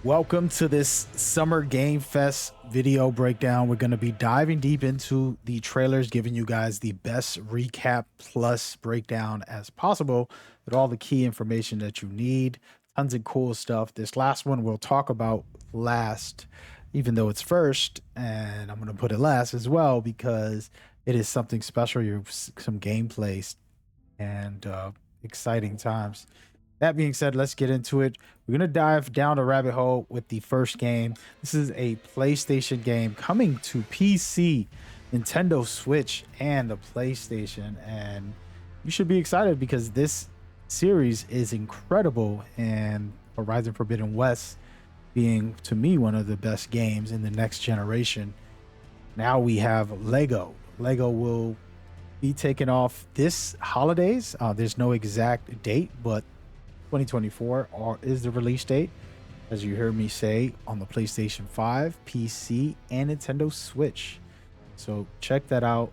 Welcome to this Summer Game Fest video breakdown. We're going to be diving deep into the trailers, giving you guys the best recap plus breakdown as possible with all the key information that you need. Tons of cool stuff. This last one we'll talk about last, even though it's first, and I'm going to put it last as well because it is something special. Some gameplay and exciting times. That being said, let's get into it. We're going to dive down the rabbit hole with the first game. This is a PlayStation game coming to PC, Nintendo Switch, and the PlayStation. And you should be excited because this series is incredible. And Horizon Forbidden West being, to me, one of the best games in the next generation. Now we have Lego. Lego will be taken off this holidays. There's no exact date, but 2024 is the release date, as you heard me say, on the PlayStation 5, PC, and Nintendo Switch. So check that out.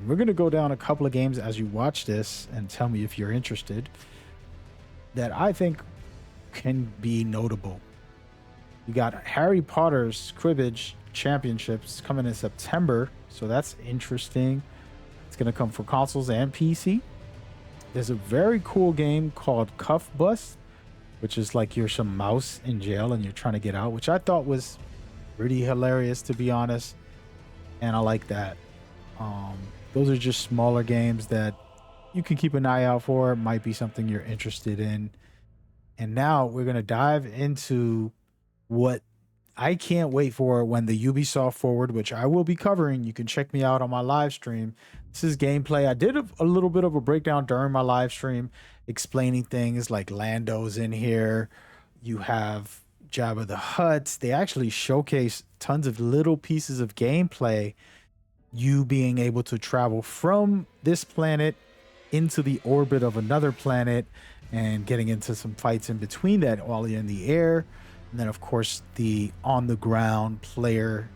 We're going to go down a couple of games as you watch this and tell me if you're interested that I think can be notable. You got Harry Potter's Quidditch Championships coming in September, so that's interesting. It's going to come for consoles and PC. There's a very cool game called CuffBust, which is like you're some mouse in jail and you're trying to get out, which I thought was pretty hilarious, to be honest. And I like that. Those are just smaller games that you can keep an eye out for. It might be something you're interested in. And now we're going to dive into what I can't wait for when the Ubisoft Forward, which I will be covering. You can check me out on my live stream. This is gameplay. I did a little bit of a breakdown during my live stream, explaining things like Lando's in here. You have Jabba the Hutt. They actually showcase tons of little pieces of gameplay. You being able to travel from this planet into the orbit of another planet and getting into some fights in between that while you're in the air. And then, of course, the on-the-ground player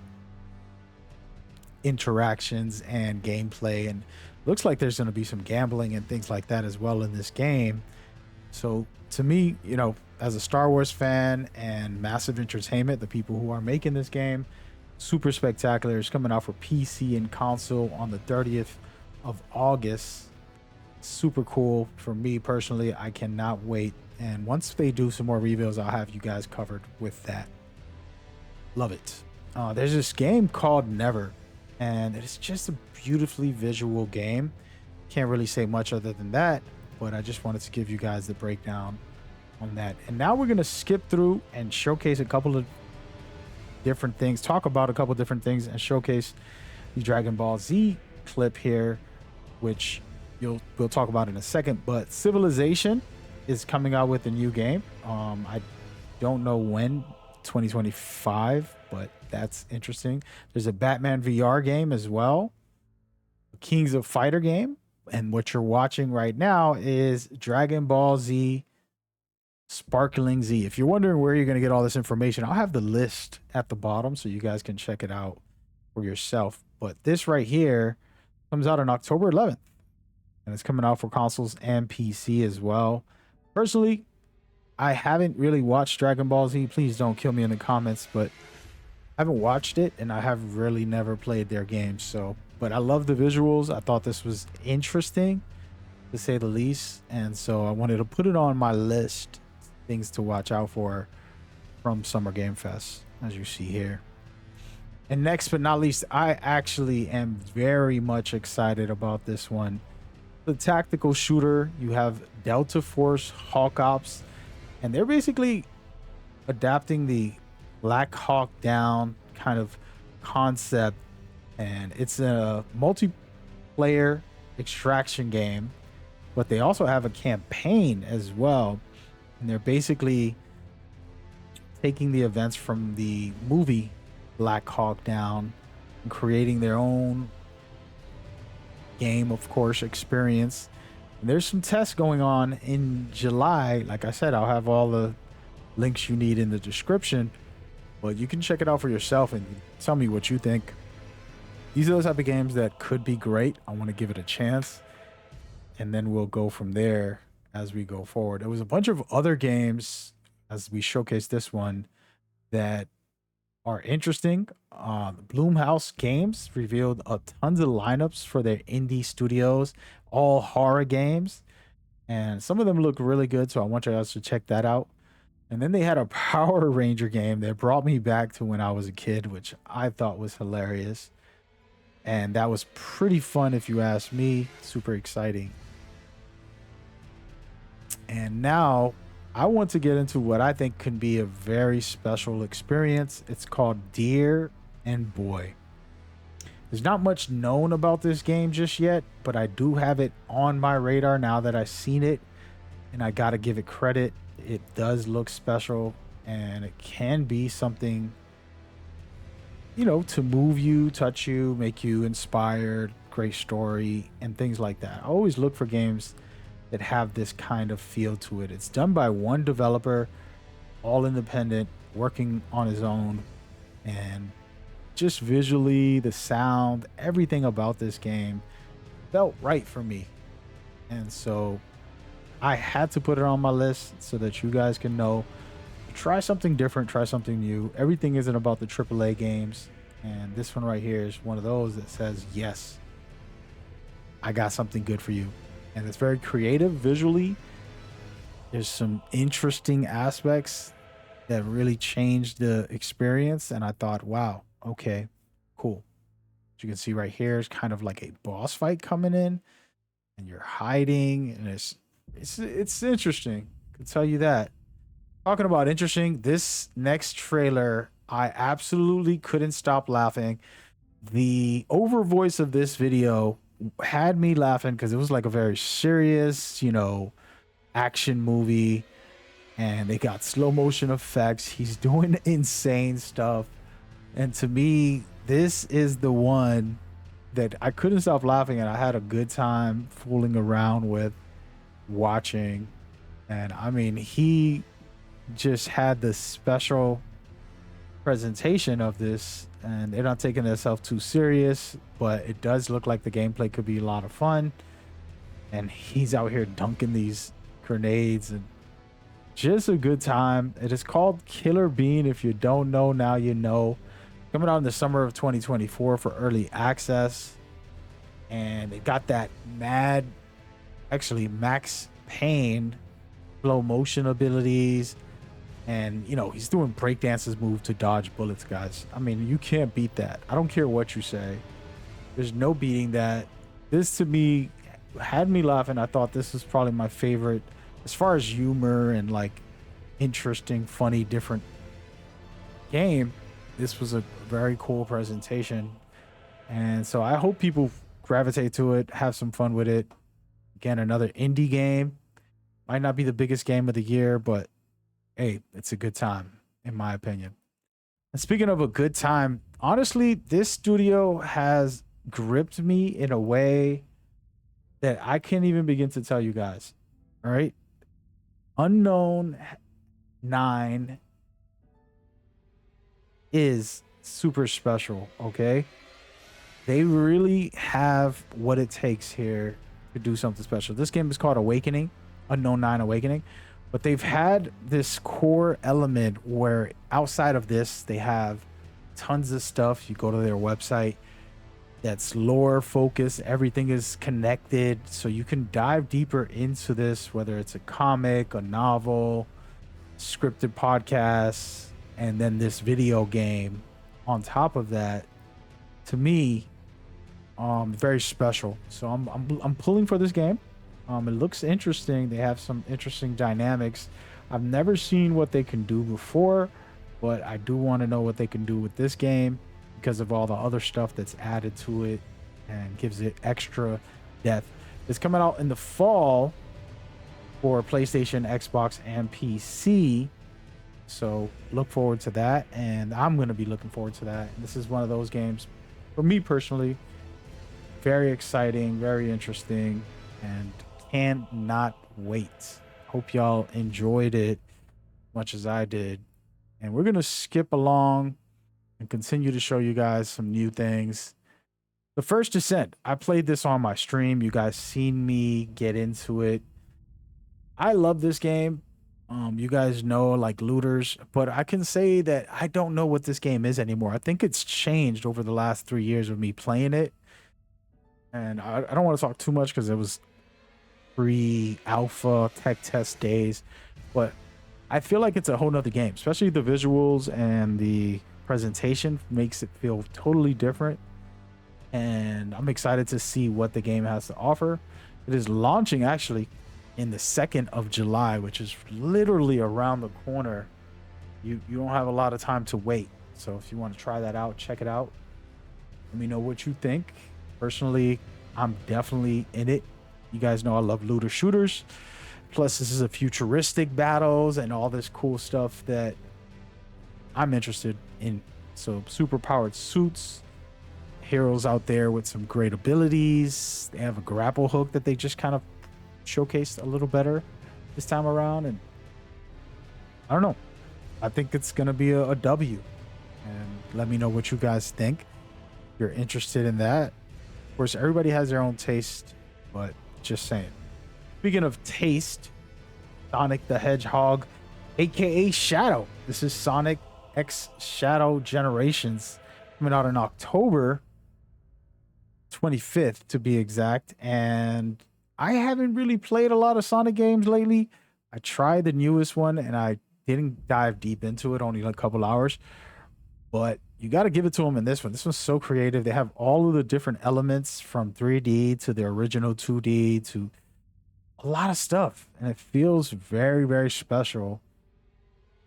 interactions and gameplay. And looks like there's going to be some gambling and things like that as well in this game. So, to me, you know, as a Star Wars fan and Massive Entertainment, the people who are making this game, super spectacular. It's coming out for PC and console on the 30th of August. Super cool for me personally. I cannot wait. And once they do some more reveals, I'll have you guys covered with that. Love it. There's this game called Never, and it's just a beautifully visual game. Can't really say much other than that, but I just wanted to give you guys the breakdown on that. And now we're going to skip through and showcase a couple of different things, talk about a couple of different things, and showcase the Dragon Ball Z clip here, which we'll talk about in a second. But Civilization is coming out with a new game. I don't know when, 2025, but that's interesting. There's a Batman VR game as well, a Kings of Fighter game, and what you're watching right now is Dragon Ball Z Sparkling Z. If you're wondering where you're going to get all this information, I'll have the list at the bottom so you guys can check it out for yourself. But this right here comes out on October 11th, and it's coming out for consoles and PC as well. Personally, I haven't really watched Dragon Ball Z. Please don't kill me in the comments, but I haven't watched it, and I have really never played their games. So, but I love the visuals. I thought this was interesting, to say the least, and so I wanted to put it on my list, things to watch out for from Summer Game Fest, as you see here. And next but not least, I actually am very much excited about this one. The tactical shooter, you have Delta Force Hawk Ops, and they're basically adapting the Black Hawk Down kind of concept, and it's a multiplayer extraction game, but they also have a campaign as well, and they're basically taking the events from the movie Black Hawk Down and creating their own game, of course, experience. And there's some tests going on in July. Like I said, I'll have all the links you need in the description, but you can check it out for yourself and tell me what you think. These are the type of games that could be great. I want to give it a chance, and then we'll go from there as we go forward. There was a bunch of other games as we showcase this one that are interesting. Bloomhouse Games revealed a tons of lineups for their indie studios, all horror games, and some of them look really good. So I want you guys to check that out. And then they had a Power Ranger game that brought me back to when I was a kid, which I thought was hilarious. And that was pretty fun, if you ask me. Super exciting. And now I want to get into what I think can be a very special experience. It's called Deer and Boy. There's not much known about this game just yet, but I do have it on my radar now that I've seen it, and I got to give it credit. It does look special, and it can be something, to move you, touch you, make you inspired, great story, and things like that. I always look for games that have this kind of feel to it. It's done by one developer, all independent, working on his own, and just visually, the sound, everything about this game felt right for me. And so I had to put it on my list so that you guys can know. Try something different, try something new. Everything isn't about the AAA games. And this one right here is one of those that says, yes, I got something good for you. And it's very creative visually. There's some interesting aspects that really changed the experience. And I thought, wow, okay, cool. As you can see right here is kind of like a boss fight coming in, and you're hiding, and it's interesting. I can tell you that. Talking about interesting, this next trailer, I absolutely couldn't stop laughing. The over voice of this video had me laughing because it was like a very serious, action movie, and they got slow motion effects. He's doing insane stuff. And to me, this is the one that I couldn't stop laughing, and I had a good time fooling around with watching. And I mean, he just had the special presentation of this, and they're not taking themselves too serious, but it does look like the gameplay could be a lot of fun. And he's out here dunking these grenades, and just a good time. It is called Killer Bean. If you don't know, now you know. Coming out in the summer of 2024 for early access. And it got that Max Payne slow motion abilities. And, he's doing breakdances move to dodge bullets, guys. I mean, you can't beat that. I don't care what you say. There's no beating that. This, to me, had me laughing. I thought this was probably my favorite as far as humor and, like, interesting, funny, different game. This was a very cool presentation. And so I hope people gravitate to it, have some fun with it. Again, another indie game. Might not be the biggest game of the year, but hey, it's a good time, in my opinion. And speaking of a good time, honestly, this studio has gripped me in a way that I can't even begin to tell you guys. All right. Unknown 9 is super special, okay? They really have what it takes here to do something special. This game is called Awakening, Unknown 9 Awakening, but they've had this core element where outside of this, they have tons of stuff. You go to their website that's lore focused, everything is connected, so you can dive deeper into this, whether it's a comic, a novel, scripted podcasts, and then this video game on top of that. To me, very special. So I'm pulling for this game. It looks interesting. They have some interesting dynamics. I've never seen what they can do before, but I do want to know what they can do with this game because of all the other stuff that's added to it and gives it extra depth. It's coming out in the fall for PlayStation, Xbox, and PC. So look forward to that, and I'm going to be looking forward to that. This is one of those games, for me personally, very exciting, very interesting, and cannot wait. Hope y'all enjoyed it much as I did. And we're going to skip along and continue to show you guys some new things. The First Descent, I played this on my stream. You guys seen me get into it. I love this game. You guys know like looters, but I can say that I don't know what this game is anymore. I think it's changed over the last 3 years of me playing it, and I don't want to talk too much because it was pre-alpha tech test days, but I feel like it's a whole nother game, especially the visuals and the presentation makes it feel totally different. And I'm excited to see what the game has to offer. It is launching actually in the 2nd of July, which is literally around the corner. You don't have a lot of time to wait. So if you want to try that out, check it out. Let me know what you think. Personally, I'm definitely in it. You guys know I love looter shooters. Plus, this is a futuristic battles and all this cool stuff that I'm interested in. So super powered suits, heroes out there with some great abilities. They have a grapple hook that they just kind of showcased a little better this time around. And I don't know. I think it's going to be a W. And let me know what you guys think. If you're interested in that. Of course, everybody has their own taste, but just saying. Speaking of taste, Sonic the Hedgehog, aka Shadow. This is Sonic X Shadow Generations, coming out in October 25th to be exact. And I haven't really played a lot of Sonic games lately. I tried the newest one and I didn't dive deep into it, only like a couple hours. But you got to give it to them in this one. This one's so creative. They have all of the different elements from 3D to the original 2D to a lot of stuff. And it feels very, very special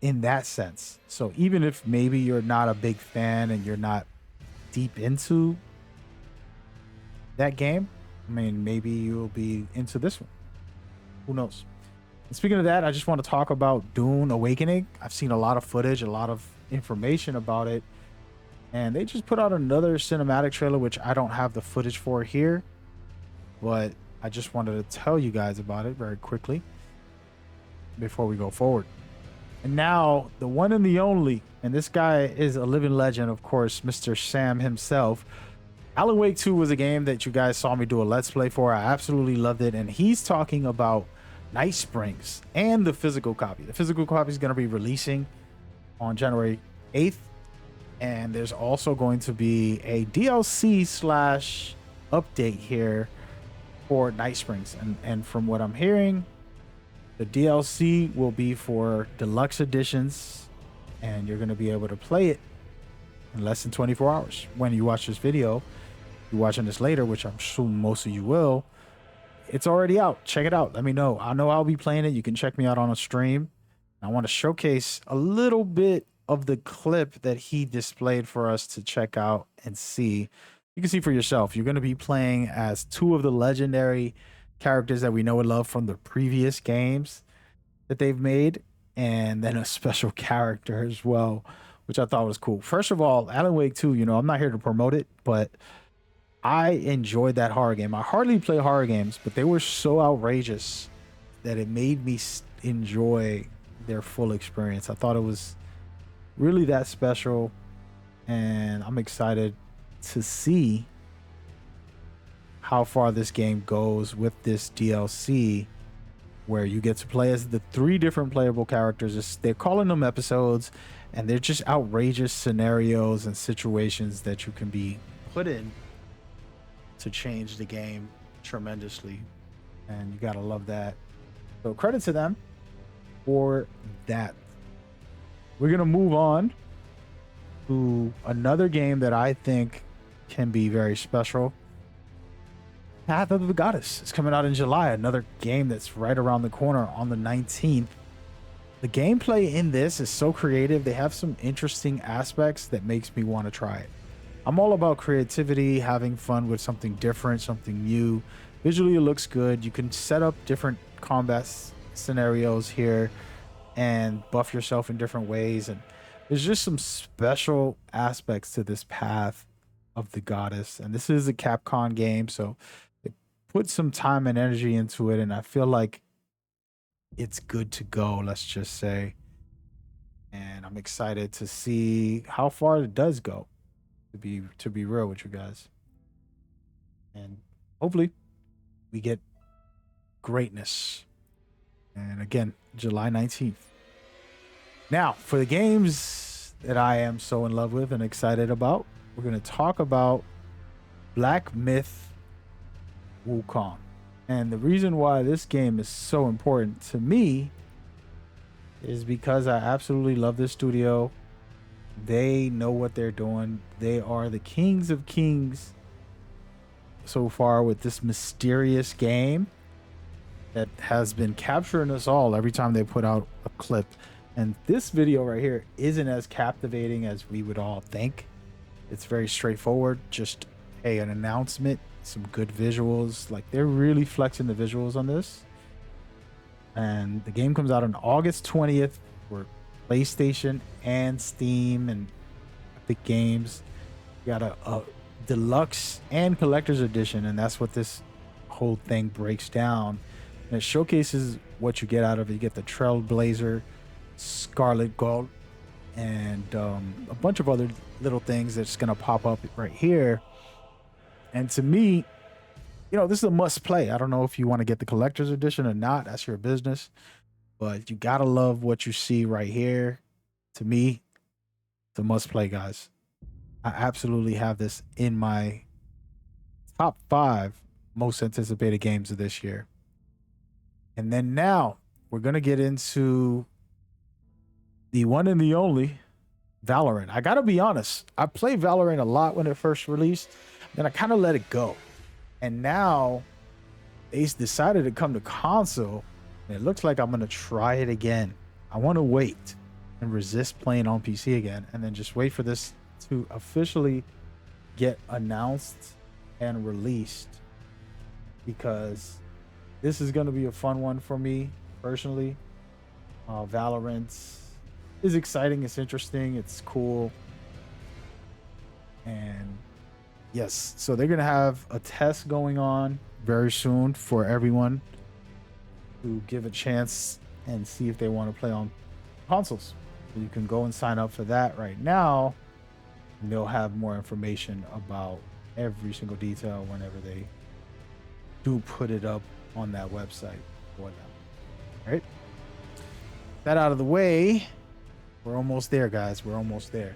in that sense. So even if maybe you're not a big fan and you're not deep into that game, I mean, maybe you'll be into this one. Who knows? And speaking of that, I just want to talk about Dune Awakening. I've seen a lot of footage, a lot of information about it. And they just put out another cinematic trailer, which I don't have the footage for here. But I just wanted to tell you guys about it very quickly before we go forward. And now, the one and the only, and this guy is a living legend, of course, Mr. Sam himself. Alan Wake 2 was a game that you guys saw me do a Let's Play for. I absolutely loved it. And he's talking about Night Springs and the physical copy. The physical copy is going to be releasing on January 8th. And there's also going to be a DLC slash update here for Night Springs. And from what I'm hearing, the DLC will be for deluxe editions. And you're going to be able to play it in less than 24 hours. When you watch this video, you're watching this later, which I'm sure most of you will. It's already out. Check it out. Let me know. I know I'll be playing it. You can check me out on a stream. I want to showcase a little bit of the clip that he displayed for us to check out and see. You can see for yourself. You're going to be playing as two of the legendary characters that we know and love from the previous games that they've made, and then a special character as well, which I thought was cool. First of all, Alan Wake 2, I'm not here to promote it, but I enjoyed that horror game. I hardly play horror games, but they were so outrageous that it made me enjoy their full experience. I thought it was really that special, and I'm excited to see how far this game goes with this DLC, where you get to play as the 3 different playable characters. They're calling them episodes, and they're just outrageous scenarios and situations that you can be put in to change the game tremendously. And you gotta love that. So credit to them for that. We're gonna move on to another game that I think can be very special. Path of the Goddess is coming out in July. Another game that's right around the corner on the 19th. The gameplay in this is so creative. They have some interesting aspects that makes me want to try it. I'm all about creativity, having fun with something different, something new. Visually, it looks good. You can set up different combat scenarios here and buff yourself in different ways. And there's just some special aspects to this Path of the Goddess. And this is a Capcom game, so they put some time and energy into it. And I feel like it's good to go, let's just say. And I'm excited to see how far it does go, to be real with you guys. And hopefully we get greatness. And again, July 19th. Now, for the games that I am so in love with and excited about, we're going to talk about Black Myth Wukong. And the reason why this game is so important to me is because I absolutely love this studio. They know what they're doing. They are the kings of kings so far with this mysterious game that has been capturing us all every time they put out a clip. And this video right here isn't as captivating as we would all think. It's very straightforward. Just, hey, an announcement, some good visuals. Like, they're really flexing the visuals on this. And the game comes out on August 20th for PlayStation and Steam and Epic Games. You got a deluxe and collector's edition, and that's what this whole thing breaks down. And it showcases what you get out of it. You get the Trailblazer, Scarlet Gold, and a bunch of other little things that's going to pop up right here. And to me, you know, this is a must play. I don't know if you want to get the collector's edition or not. That's your business. But you got to love what you see right here. To me, it's a must play, guys. I absolutely have this in my top 5 most anticipated games of this year. And then now we're going to get into the one and the only Valorant. I got to be honest. I played Valorant a lot when it first released. Then I kind of let it go. And now they decided to come to console. And it looks like I'm going to try it again. I want to wait and resist playing on PC again. And then just wait for this to officially get announced and released. Because this is going to be a fun one for me personally. Valorant is exciting. It's interesting. It's cool. And yes, so they're going to have a test going on very soon for everyone to give a chance and see if they want to play on consoles. So you can go and sign up for that right now. And they'll have more information about every single detail whenever they do put it up on that website for them. All right. That out of the way, we're almost there, guys. We're almost there.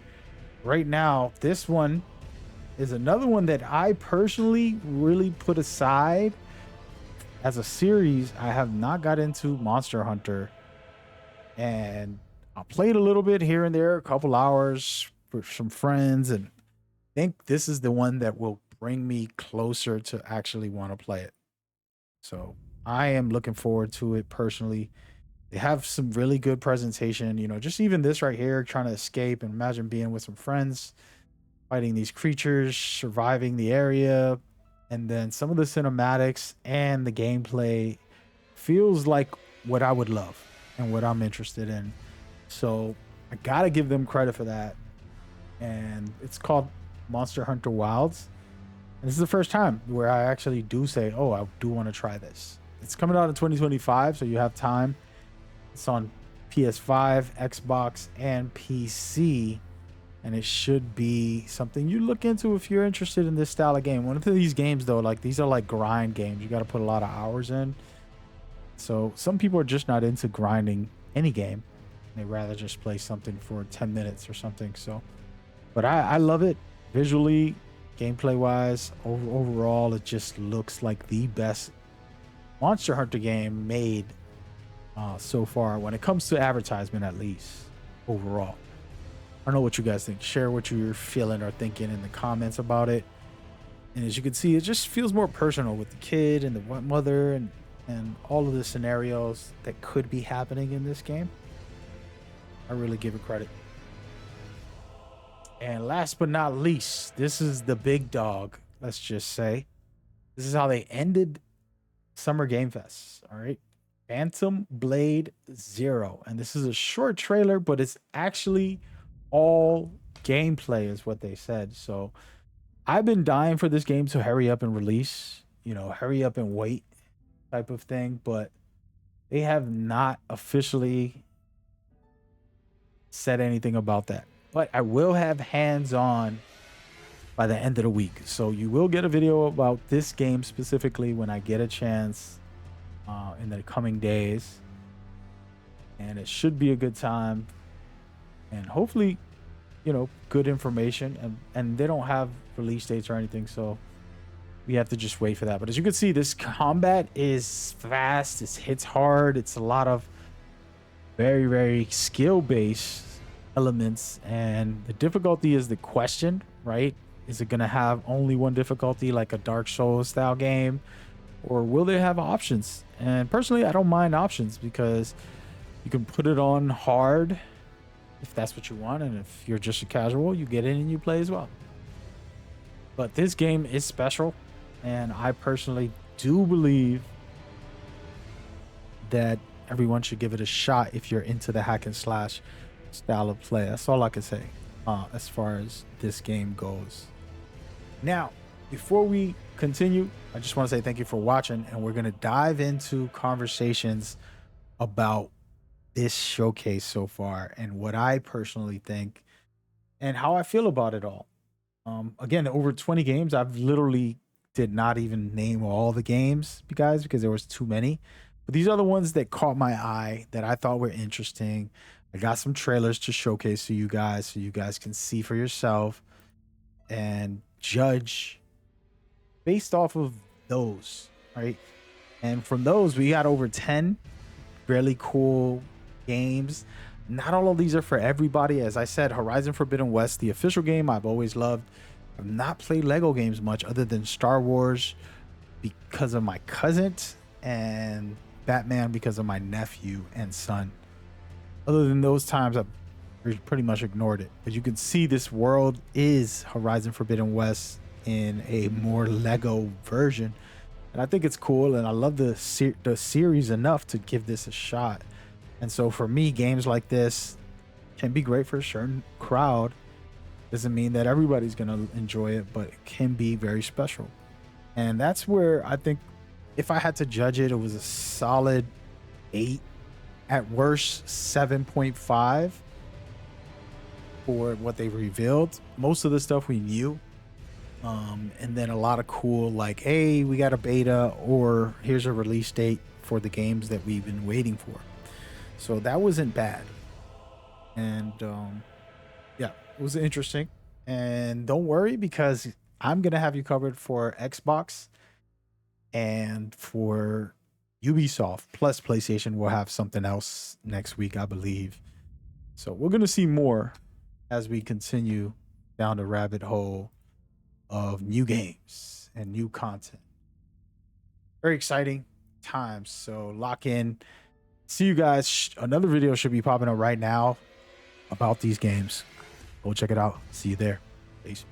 Right now, this one is another one that I personally really put aside as a series. I have not got into Monster Hunter, and I played a little bit here and there, a couple hours for some friends, and I think this is the one that will bring me closer to actually want to play it. So I am looking forward to it personally. They have some really good presentation, you know, just even this right here, trying to escape, and imagine being with some friends, fighting these creatures, surviving the area. And then some of the cinematics and the gameplay feels like what I would love and what I'm interested in. So I gotta give them credit for that. And it's called Monster Hunter Wilds. And this is the first time where I actually do say, oh, I do want to try this. It's coming out in 2025, so you have time. It's on PS5, Xbox, and PC. And it should be something you look into if you're interested in this style of game. One of these games, though, like, these are like grind games. You got to put a lot of hours in. So some people are just not into grinding any game. They rather just play something for 10 minutes or something. So, but I love it visually, gameplay wise. Overall, it just looks like the best Monster Hunter game made so far when it comes to advertisement, at least overall. I don't know what you guys think. Share what you're feeling or thinking in the comments about it. And as you can see, it just feels more personal with the kid and the mother and all of the scenarios that could be happening in this game. I really give it credit. And last but not least, this is the big dog, let's just say. This is how they ended Summer Game Fest. All right. Phantom Blade Zero. And this is a short trailer, but it's actually all gameplay is what they said. So I've been dying for this game to hurry up and release, you know, hurry up and wait type of thing, but they have not officially said anything about that. But I will have hands-on by the end of the week. So you will get a video about this game specifically when I get a chance in the coming days. and it should be a good time, and hopefully, good information. And they don't have release dates or anything, so we have to just wait for that. But as you can see, this combat is fast, it hits hard, it's a lot of very, very skill based elements, and the difficulty is the question, right? Is it going to have only one difficulty like a Dark Souls style game, or will they have options? And personally, I don't mind options because you can put it on hard if that's what you want, and if you're just a casual, you get in and you play as well. But this game is special, and I personally do believe that everyone should give it a shot if you're into the hack and slash style of play. That's all I can say as far as this game goes. Now, before we continue, I just want to say thank you for watching, and we're going to dive into conversations about this showcase so far and what I personally think and how I feel about it all. Again, over 20 games. I've literally did not even name all the games, you guys, because there was too many. But these are the ones that caught my eye that I thought were interesting. I got some trailers to showcase to you guys so you guys can see for yourself and judge based off of those, right? And from those, we got over 10 really cool games. Not all of these are for everybody. As I said, Horizon Forbidden West, the official game I've always loved. I've not played Lego games much other than Star Wars because of my cousin, and Batman because of my nephew and son. Other than those times, I've pretty much ignored it. But you can see this world is Horizon Forbidden West in a more Lego version. And I think it's cool, and I love the series enough to give this a shot. And so for me, games like this can be great for a certain crowd. Doesn't mean that everybody's going to enjoy it, but it can be very special. And that's where I think if I had to judge it, it was a solid 8, at worst 7.5 for what they revealed. Most of the stuff we knew. And then a lot of cool, like, hey, we got a beta, or here's a release date for the games that we've been waiting for. So that wasn't bad. And yeah, it was interesting. And don't worry, because I'm going to have you covered for Xbox and for Ubisoft, plus PlayStation will have something else next week, I believe. So we're going to see more as we continue down the rabbit hole of new games and new content. Very exciting times. So lock in. See you guys. Another video should be popping up right now about these games. Go check it out. See you there. Peace.